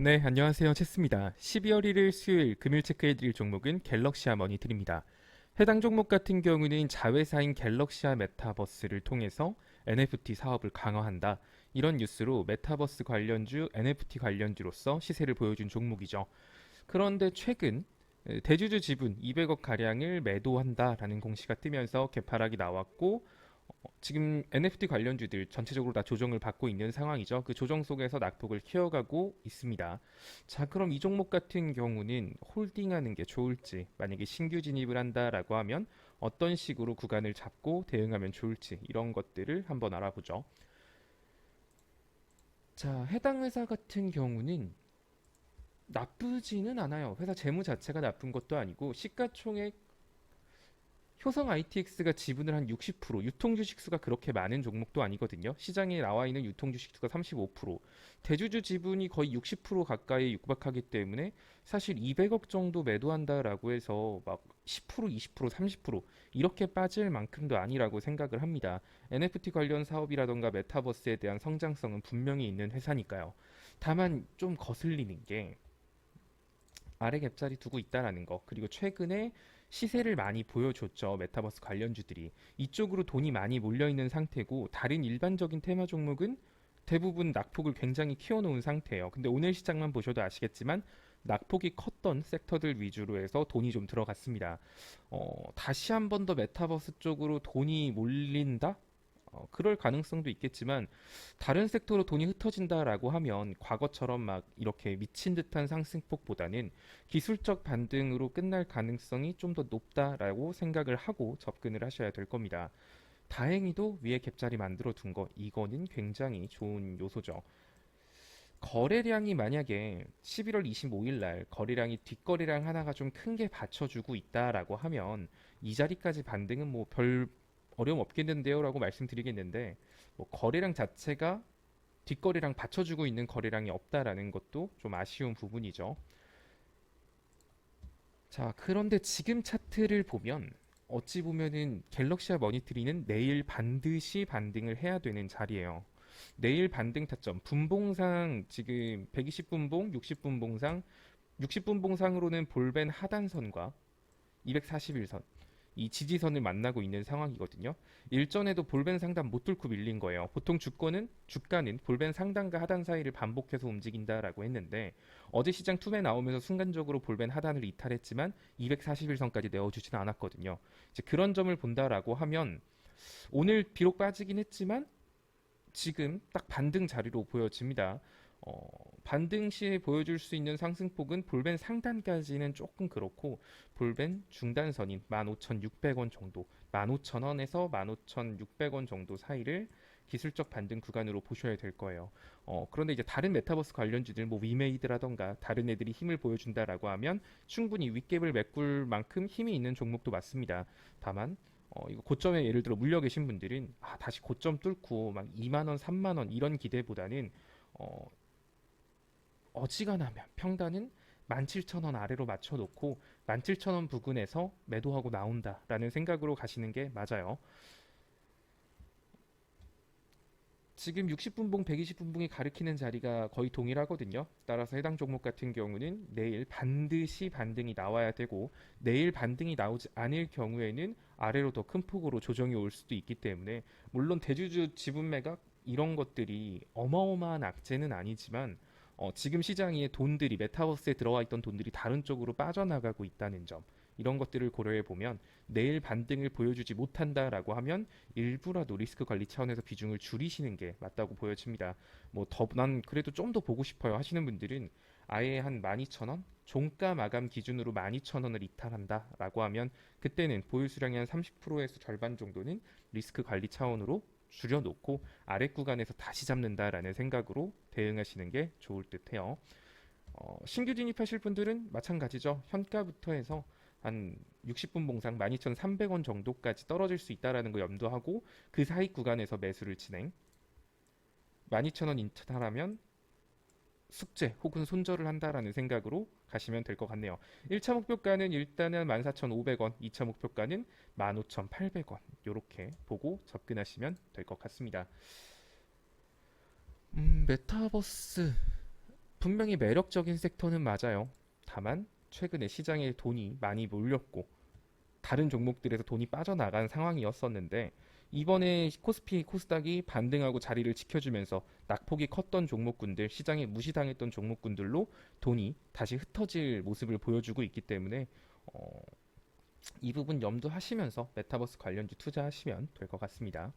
네, 안녕하세요. 체스입니다. 12월 1일 수요일 금일 체크해드릴 종목은 갤럭시아 머니틀입니다. 해당 종목 같은 경우는 자회사인 갤럭시아 메타버스를 통해서 NFT 사업을 강화한다. 이런 뉴스로 메타버스 관련주, NFT 관련주로서 시세를 보여준 종목이죠. 그런데 최근 대주주 지분 200억 가량을 매도한다라는 공시가 뜨면서 개파락이 나왔고 지금 NFT 관련주들 전체적으로 다 조정을 받고 있는 상황이죠. 그 조정 속에서 낙폭을 키워가고 있습니다. 자, 그럼 이 종목 같은 경우는 홀딩하는 게 좋을지, 만약에 신규 진입을 한다라고 하면 어떤 식으로 구간을 잡고 대응하면 좋을지 이런 것들을 한번 알아보죠. 자, 해당 회사 같은 경우는 나쁘지는 않아요. 회사 재무 자체가 나쁜 것도 아니고 시가총액 효성 ITX가 지분을 한 60%, 유통 주식수가 그렇게 많은 종목도 아니거든요. 시장에 나와 있는 유통 주식수가 35%, 대주주 지분이 거의 60% 가까이 육박하기 때문에 사실 200억 정도 매도한다라고 해서 막 10%, 20%, 30% 이렇게 빠질 만큼도 아니라고 생각을 합니다. NFT 관련 사업이라던가 메타버스에 대한 성장성은 분명히 있는 회사니까요. 다만 좀 거슬리는 게 아래 갭자리 두고 있다라는 거. 그리고 최근에 시세를 많이 보여줬죠. 메타버스 관련주들이. 이쪽으로 돈이 많이 몰려있는 상태고 다른 일반적인 테마 종목은 대부분 낙폭을 굉장히 키워놓은 상태예요. 근데 오늘 시장만 보셔도 아시겠지만 낙폭이 컸던 섹터들 위주로 해서 돈이 좀 들어갔습니다. 다시 한 번 더 메타버스 쪽으로 돈이 몰린다? 그럴 가능성도 있겠지만 다른 섹터로 돈이 흩어진다라고 하면 과거처럼 막 이렇게 미친 듯한 상승폭보다는 기술적 반등으로 끝날 가능성이 좀 더 높다라고 생각을 하고 접근을 하셔야 될 겁니다. 다행히도 위에 갭자리 만들어 둔 거 이거는 굉장히 좋은 요소죠. 거래량이 만약에 11월 25일 날 거래량이 뒷거래량 하나가 좀 큰 게 받쳐주고 있다라고 하면 이 자리까지 반등은 뭐 별 어려움 없겠는데요라고 말씀드리겠는데 뭐 거래량 자체가 뒷거래량 받쳐주고 있는 거래량이 없다라는 것도 좀 아쉬운 부분이죠. 자, 그런데 지금 차트를 보면 어찌 보면은 갤럭시와 머니트리는 내일 반드시 반등을 해야 되는 자리예요. 내일 반등 타점 분봉상 지금 120분봉, 60분봉상 60분봉상으로는 볼벤 하단선과 241선 이 지지선을 만나고 있는 상황이거든요. 일전에도 볼벤 상단 못 뚫고 밀린 거예요. 보통 주가는 볼벤 상단과 하단 사이를 반복해서 움직인다라고 했는데 어제 시장 툼에 나오면서 순간적으로 볼벤 하단을 이탈했지만 241선까지 내어주지는 않았거든요. 이제 그런 점을 본다라고 하면 오늘 비록 빠지긴 했지만 지금 딱 반등 자리로 보여집니다. 반등 시에 보여줄 수 있는 상승폭은 볼벤 상단까지는 조금 그렇고 볼벤 중단선인 15,600원 정도 15,000원에서 15,600원 정도 사이를 기술적 반등 구간으로 보셔야 될 거예요. 그런데 이제 다른 메타버스 관련주들 뭐 위메이드라던가 다른 애들이 힘을 보여준다라고 하면 충분히 윗갭을 메꿀 만큼 힘이 있는 종목도 맞습니다. 다만 이거 고점에 예를 들어 물려 계신 분들은 다시 고점 뚫고 막 2만 원, 3만 원 이런 기대보다는 어, 어지간하면 평단은 17,000원 아래로 맞춰놓고 17,000원 부근에서 매도하고 나온다라는 생각으로 가시는 게 맞아요. 지금 60분봉, 120분봉이 가리키는 자리가 거의 동일하거든요. 따라서 해당 종목 같은 경우는 내일 반드시 반등이 나와야 되고 내일 반등이 나오지 않을 경우에는 아래로 더 큰 폭으로 조정이 올 수도 있기 때문에 물론 대주주 지분 매각 이런 것들이 어마어마한 악재는 아니지만 지금 시장에 돈들이 메타버스에 들어와 있던 돈들이 다른 쪽으로 빠져나가고 있다는 점 이런 것들을 고려해 보면 내일 반등을 보여주지 못한다라고 하면 일부라도 리스크 관리 차원에서 비중을 줄이시는 게 맞다고 보여집니다. 뭐 더 난 그래도 좀 더 보고 싶어요 하시는 분들은 아예 한 12,000원 종가 마감 기준으로 12,000원을 이탈한다라고 하면 그때는 보유 수량의 한 30%에서 절반 정도는 리스크 관리 차원으로 줄여놓고 아래 구간에서 다시 잡는다라는 생각으로 대응하시는 게 좋을 듯해요. 신규 진입하실 분들은 마찬가지죠. 현가부터 해서 한 60분 봉상 12,300원 정도까지 떨어질 수 있다라는 거 염두하고 그 사이 구간에서 매수를 진행. 12,000원 인터하면 숙제 혹은 손절을 한다라는 생각으로 가시면 될 것 같네요. 1차 목표가는 일단은 14,500원, 2차 목표가는 15,800원 이렇게 보고 접근하시면 될 것 같습니다. 메타버스 분명히 매력적인 섹터는 맞아요. 다만 최근에 시장에 돈이 많이 몰렸고 다른 종목들에서 돈이 빠져나간 상황이었었는데 이번에 코스피, 코스닥이 반등하고 자리를 지켜주면서 낙폭이 컸던 종목군들, 시장에 무시당했던 종목군들로 돈이 다시 흩어질 모습을 보여주고 있기 때문에 이 부분 염두하시면서 메타버스 관련주 투자하시면 될 것 같습니다.